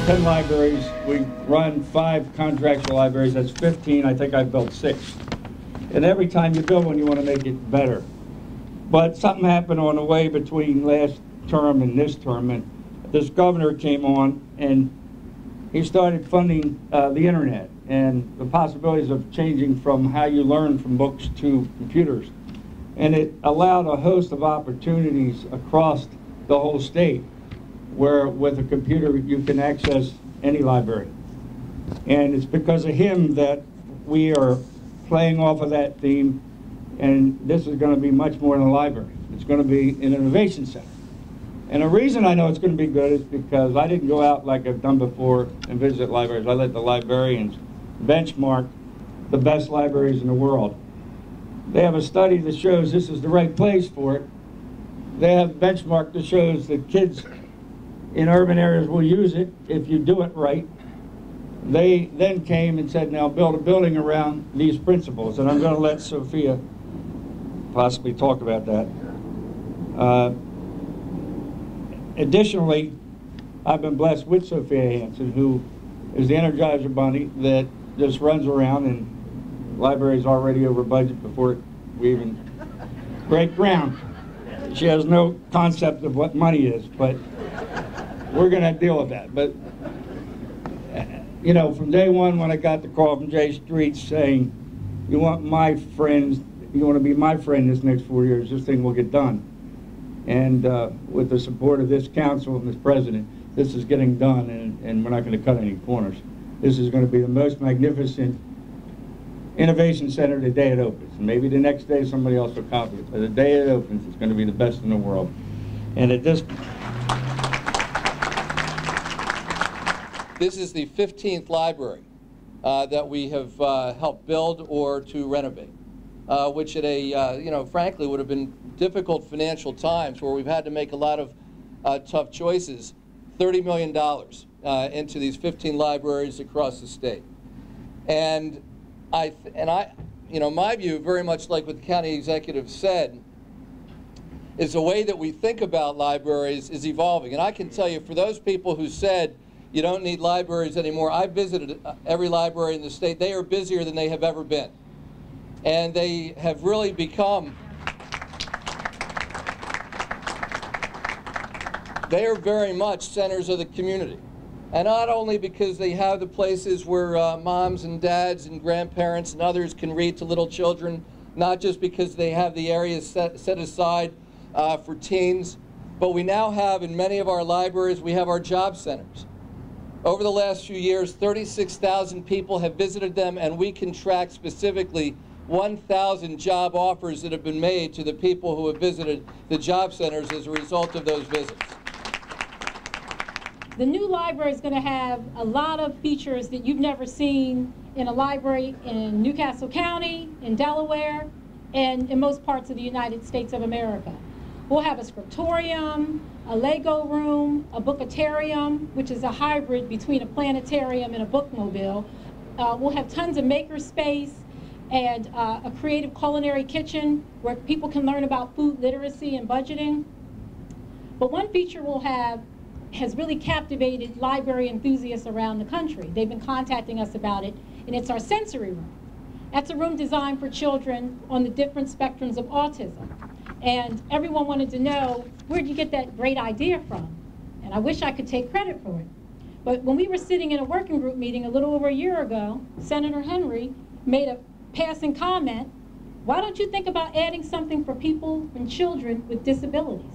10 libraries. We run 5 contractual libraries. That's 15. I think I've built 6. And every time you build one, you want to make it better. But something happened on the way between last term and this term, and this governor came on and he started funding the internet and the possibilities of changing from how you learn from books to computers. And it allowed a host of opportunities across the whole state where with a computer you can access any library. And it's because of him that we are playing off of that theme, and this is going to be much more than a library. It's going to be an innovation center. And the reason I know it's going to be good is because I didn't go out like I've done before and visit libraries. I let the librarians benchmark the best libraries in the world. They have a study that shows this is the right place for it. They have benchmark that shows that kids in urban areas will use it if you do it right. They then came and said, now build a building around these principles. And I'm going to let Sophia possibly talk about that. Additionally, I've been blessed with Sophia Hansen, who is the Energizer Bunny that just runs around, and the library's already over budget before we even break ground. She has no concept of what money is, but we're going to deal with that. But, you know, from day one when I got the call from Jay Street saying, you want my friends, you want to be my friend this next 4 years, this thing will get done. And with the support of this council and this president, this is getting done, and we're not going to cut any corners. This is going to be the most magnificent innovation center the day it opens. Maybe the next day somebody else will copy it, but the day it opens, it's going to be the best in the world. And at this... This is the 15th library that we have helped build or to renovate, which at a, you know, frankly would have been difficult financial times where we've had to make a lot of tough choices, $30 million into these 15 libraries across the state. And I, you know, my view, very much like what the county executive said, is the way that we think about libraries is evolving. And I can tell you, for those people who said, you don't need libraries anymore, I visited every library in the state. They are busier than they have ever been. And they have really become, they are very much centers of the community. And not only because they have the places where moms and dads and grandparents and others can read to little children, not just because they have the areas set aside for teens, but we now have in many of our libraries, we have our job centers. Over the last few years, 36,000 people have visited them, and we can track specifically 1,000 job offers that have been made to the people who have visited the job centers as a result of those visits. The new library is going to have a lot of features that you've never seen in a library in Newcastle County, in Delaware, and in most parts of the United States of America. We'll have a scriptorium, a Lego room, a bookatarium, which is a hybrid between a planetarium and a bookmobile. We'll have tons of maker space and a creative culinary kitchen where people can learn about food literacy and budgeting. But one feature we'll have has really captivated library enthusiasts around the country. They've been contacting us about it, and it's our sensory room. That's a room designed for children on the different spectrums of autism. And everyone wanted to know, where'd you get that great idea from? And I wish I could take credit for it. But when we were sitting in a working group meeting a little over a year ago, Senator Henry made a passing comment, why don't you think about adding something for people and children with disabilities?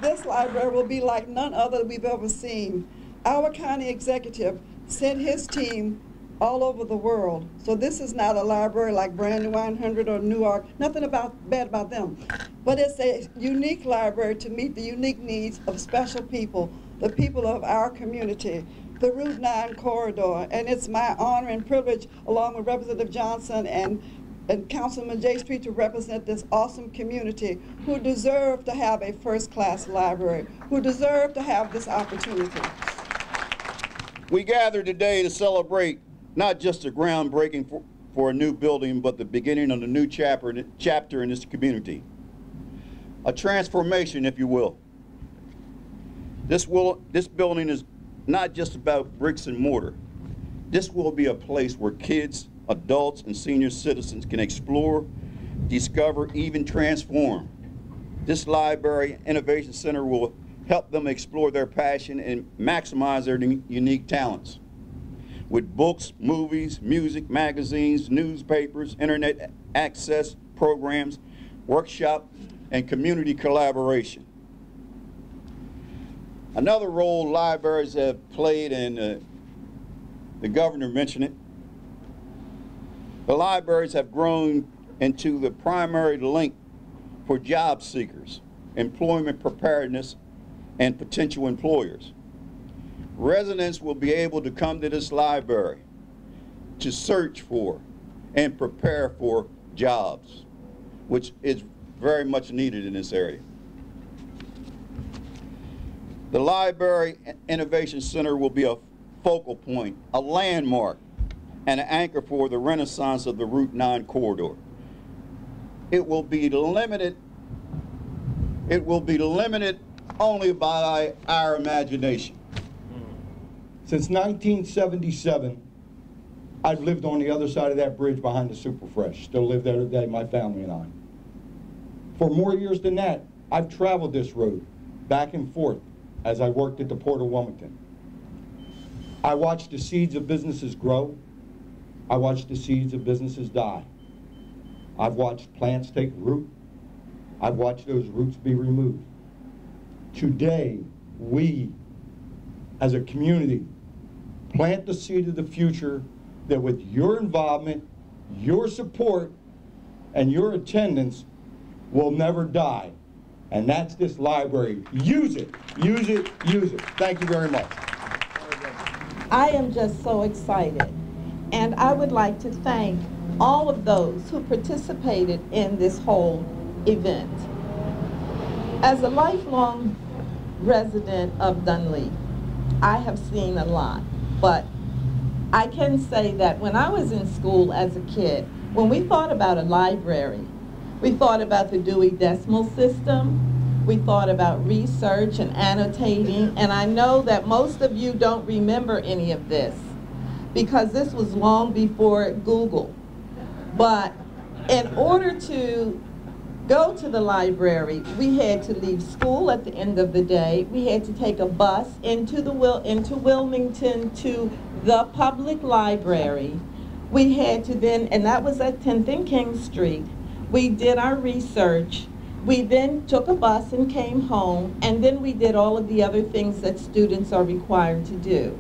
This library will be like none other we've ever seen. Our county executive sent his team all over the world. So this is not a library like Brandywine 100 or Newark, nothing bad about them. But it's a unique library to meet the unique needs of special people, the people of our community, the Route 9 corridor. And it's my honor and privilege, along with Representative Johnson and Councilman J Street, to represent this awesome community who deserve to have a first-class library, who deserve to have this opportunity. We gather today to celebrate not just a groundbreaking for a new building, but the beginning of a new chapter in this community. a transformation, if you will. This building is not just about bricks and mortar. This will be a place where kids, adults, and senior citizens can explore, discover, even transform. This Library Innovation Center will help them explore their passion and maximize their unique talents. With books, movies, music, magazines, newspapers, internet access programs, workshop, and community collaboration. Another role libraries have played, and the governor mentioned it, the libraries have grown into the primary link for job seekers, employment preparedness, and potential employers. Residents will be able to come to this library to search for and prepare for jobs, which is very much needed in this area. The Library Innovation Center will be a focal point, a landmark, and an anchor for the renaissance of the Route 9 corridor. It will be limited only by our imagination. Since 1977, I've lived on the other side of that bridge behind the Superfresh. Still live there today, my family and I. For more years than that, I've traveled this road back and forth as I worked at the Port of Wilmington. I watched the seeds of businesses grow. I watched the seeds of businesses die. I've watched plants take root. I've watched those roots be removed. Today, we, as a community, plant the seed of the future that with your involvement, your support, and your attendance will never die. And that's this library. Use it, use it, use it. Thank you very much. I am just so excited. And I would like to thank all of those who participated in this whole event. As a lifelong resident of Dunleavy, I have seen a lot, but I can say that when I was in school as a kid, when we thought about a library, we thought about the Dewey Decimal System, we thought about research and annotating, and I know that most of you don't remember any of this because this was long before Google. But in order to go to the library, we had to leave school at the end of the day. We had to take a bus into Wilmington to the public library. We had to then, and that was at 10th and King Street. We did our research. We then took a bus and came home, and then we did all of the other things that students are required to do.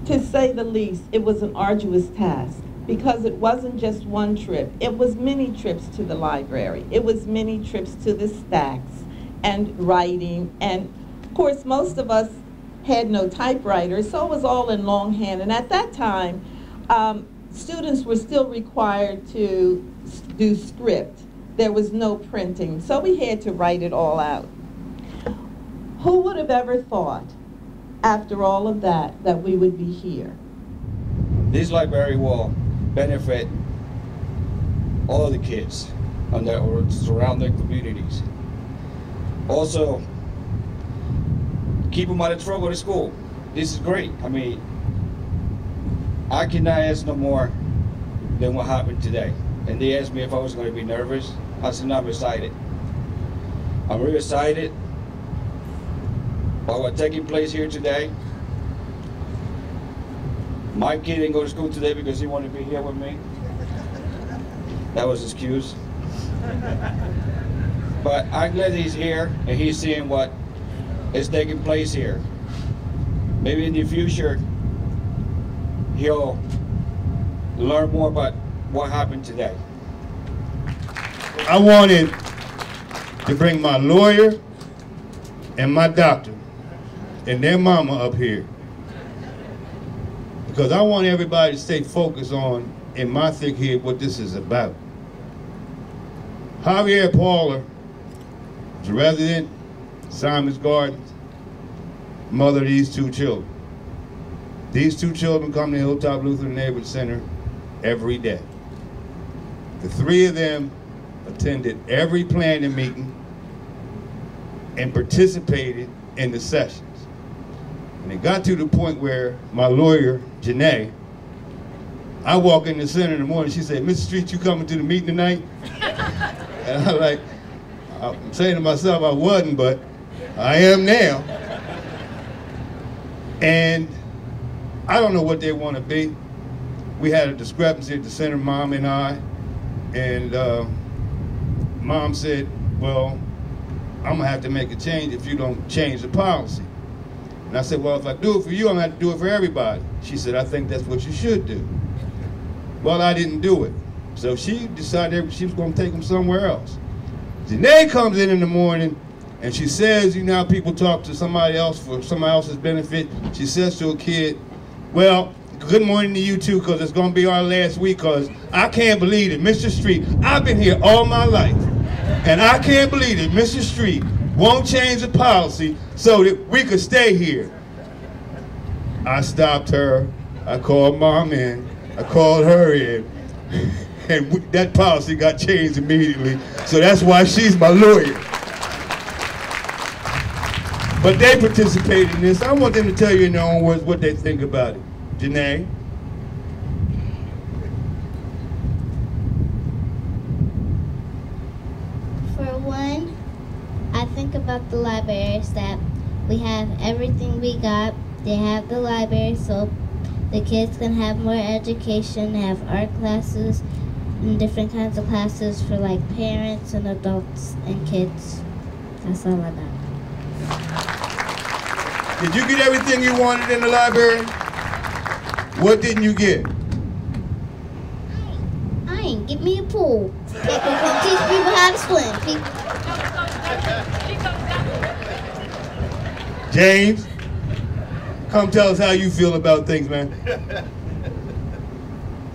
To say the least, it was an arduous task, because it wasn't just one trip. It was many trips to the library. It was many trips to the stacks and writing. And of course, most of us had no typewriters, so it was all in longhand. And at that time, students were still required to do script. There was no printing, so we had to write it all out. Who would have ever thought, after all of that, that we would be here? This library will benefit all the kids and their surrounding communities. Also, keep them out of trouble at school. This is great. I mean, I cannot ask no more than what happened today. And they asked me if I was going to be nervous. I said, no, I'm excited. I'm really excited about what's taking place here today. My kid didn't go to school today because he wanted to be here with me. That was his excuse. But I'm glad he's here and he's seeing what is taking place here. Maybe in the future, he'll learn more about what happened today. I wanted to bring my lawyer and my doctor and their mama up here, because I want everybody to stay focused on, in my thick head, what this is about. Javier Paula is a resident, Simon's Gardens, mother of these two children. These two children come to Hilltop Lutheran Neighborhood Center every day. The three of them attended every planning meeting and participated in the sessions. And it got to the point where my lawyer, Janae, I walk in the center in the morning, she said, Mr. Street, you coming to the meeting tonight? And I'm saying to myself, I wasn't, but I am now. And I don't know what they want to be. We had a discrepancy at the center, Mom and I, and Mom said, well, I'm gonna have to make a change if you don't change the policy. And I said, well, if I do it for you, I'm gonna have to do it for everybody. She said, I think that's what you should do. Well, I didn't do it. So she decided she was gonna take them somewhere else. Janae comes in the morning and she says, you know how people talk to somebody else for somebody else's benefit? She says to a kid, well, good morning to you too, because it's gonna be our last week, because I can't believe it, Mr. Street, I've been here all my life, and I can't believe it, Mr. Street won't change the policy so that we could stay here. I stopped her, I called Mom in, I called her in, and that policy got changed immediately, so that's why she's my lawyer. But they participated in this. I want them to tell you in their own words what they think about it. Janae? For one, I think about the libraries that we have everything we got. They have the library so the kids can have more education, have art classes and different kinds of classes for like parents and adults and kids. That's all I got. Did you get everything you wanted in the library? What didn't you get? I ain't get me a pool. People can teach people how to swim. James, come tell us how you feel about things, man.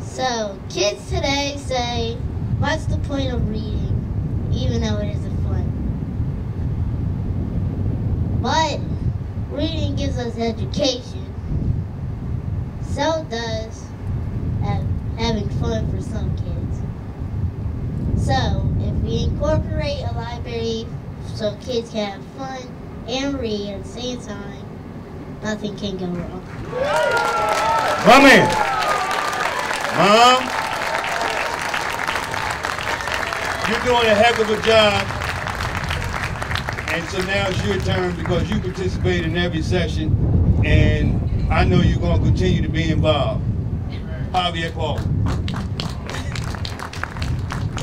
So, kids today say, what's the point of reading, even though it isn't fun? But reading gives us education. So does having fun for some kids. So, if we incorporate a library so kids can have fun and read at the same time, nothing can go wrong. Come in. Mom, you're doing a heck of a job. And so now it's your turn because you participate in every session, and I know you're going to continue to be involved. Javier Paul.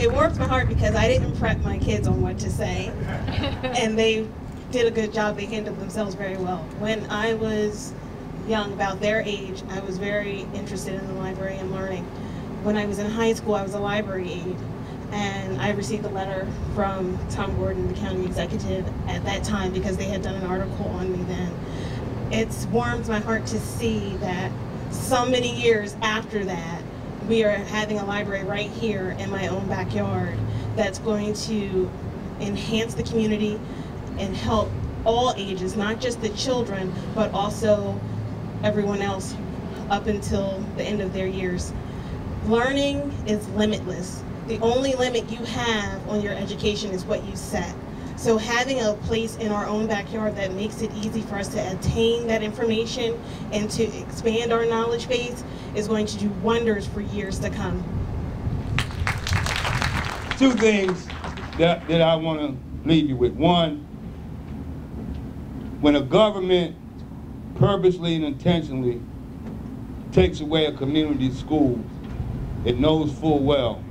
It warms my heart because I didn't prep my kids on what to say, and they did a good job. They handled themselves very well. When I was young, about their age, I was very interested in the library and learning. When I was in high school, I was a library aide, and I received a letter from Tom Gordon, the county executive at that time, because they had done an article on me then. It warms my heart to see that so many years after that, we are having a library right here in my own backyard that's going to enhance the community and help all ages, not just the children, but also everyone else up until the end of their years. Learning is limitless. The only limit you have on your education is what you set. So having a place in our own backyard that makes it easy for us to attain that information and to expand our knowledge base is going to do wonders for years to come. Two things that I want to leave you with. One, when a government purposely and intentionally takes away a community school, it knows full well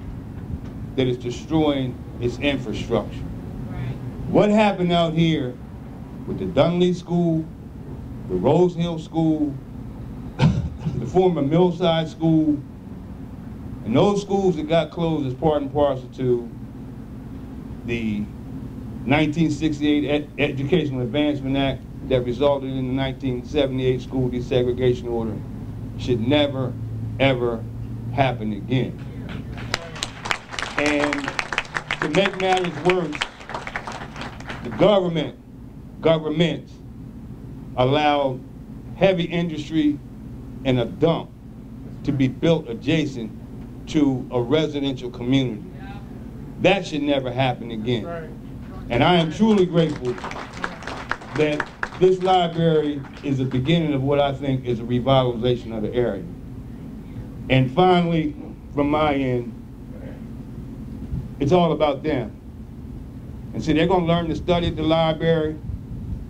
that it's destroying its infrastructure. Right. What happened out here with the Dunley School, the Rose Hill School, the former Millside School, and those schools that got closed as part and parcel to the 1968 Educational Advancement Act that resulted in the 1978 school desegregation order should never, ever happen again. And to make matters worse, the government allowed heavy industry and a dump to be built adjacent to a residential community. That should never happen again. And I am truly grateful that this library is the beginning of what I think is a revitalization of the area. And finally, from my end, it's all about them. And see, they're gonna learn to study at the library,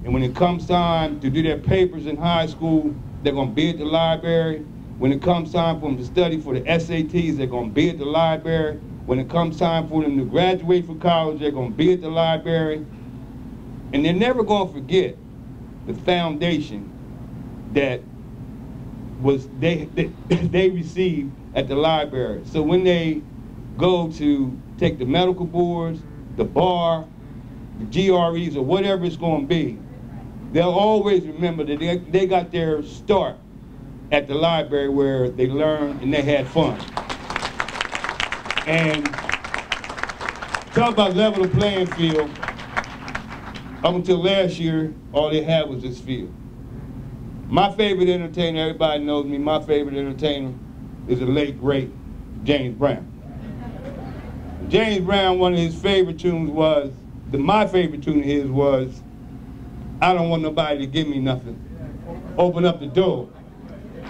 and when it comes time to do their papers in high school, they're gonna be at the library. When it comes time for them to study for the SATs, they're gonna be at the library. When it comes time for them to graduate from college, they're gonna be at the library. And they're never gonna forget the foundation that was they received at the library. So when they go to take the medical boards, the bar, the GREs, or whatever it's going to be, they'll always remember that they got their start at the library where they learned and they had fun. And talk about level the playing field. Up until last year, all they had was this field. My favorite entertainer, everybody knows me, my favorite entertainer is the late, great James Brown. James Brown, one of his favorite tunes was, my favorite tune of his was, I don't want nobody to give me nothing. Open up the door,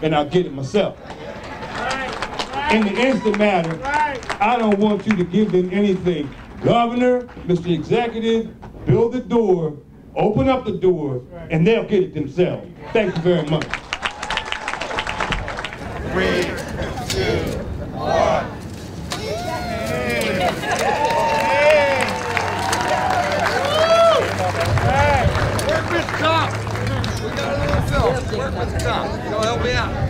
and I'll get it myself. In the instant matter, I don't want you to give them anything. Governor, Mr. Executive, build the door, open up the door, and they'll get it themselves. Thank you very much. 3, 2, 1. Where's Mr. Tom? We got a little film. Where's Mr. Tom? You gonna help me out?